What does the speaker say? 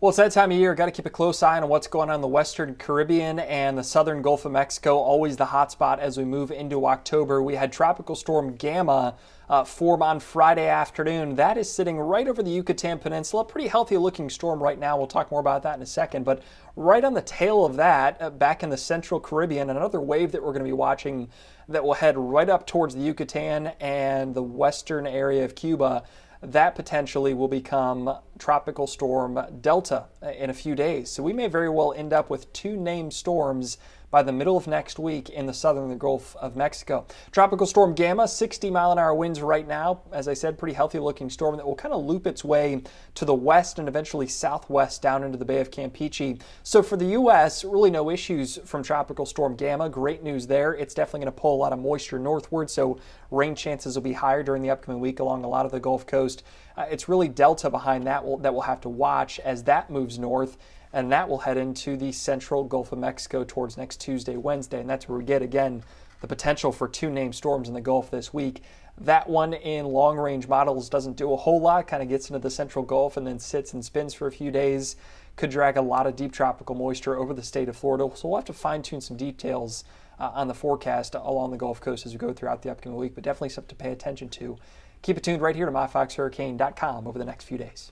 Well, it's that time of year. Got to keep a close eye on what's going on in the Western Caribbean and the southern Gulf of Mexico. Always the hot spot as we move into October. We had Tropical Storm Gamma form on Friday afternoon. That is sitting right over the Yucatan Peninsula. Pretty healthy looking storm right now. We'll talk more about that in a second. But right on the tail of that, back in the Central Caribbean, another wave that we're going to be watching that will head right up towards the Yucatan and the western area of Cuba. That potentially will become Tropical Storm Delta in a few days. So we may very well end up with two named storms by the middle of next week in the southern Gulf of Mexico. Tropical Storm Gamma, 60-mile-an-hour winds right now. As I said, pretty healthy looking storm that will kind of loop its way to the west and eventually southwest down into the Bay of Campeche. So for the U.S., really no issues from Tropical Storm Gamma. Great news there. It's definitely going to pull a lot of moisture northward, so rain chances will be higher during the upcoming week along a lot of the Gulf Coast. It's really Delta behind that that we'll have to watch as that moves north, and that will head into the central Gulf of Mexico towards next Tuesday, Wednesday, and that's where we get, again, the potential for two named storms in the Gulf this week. That one in long-range models doesn't do a whole lot, kind of gets into the central Gulf and then sits and spins for a few days. Could drag a lot of deep tropical moisture over the state of Florida, so we'll have to fine-tune some details on the forecast along the Gulf Coast as we go throughout the upcoming week, but definitely something to pay attention to. Keep it tuned right here to MyFoxHurricane.com over the next few days.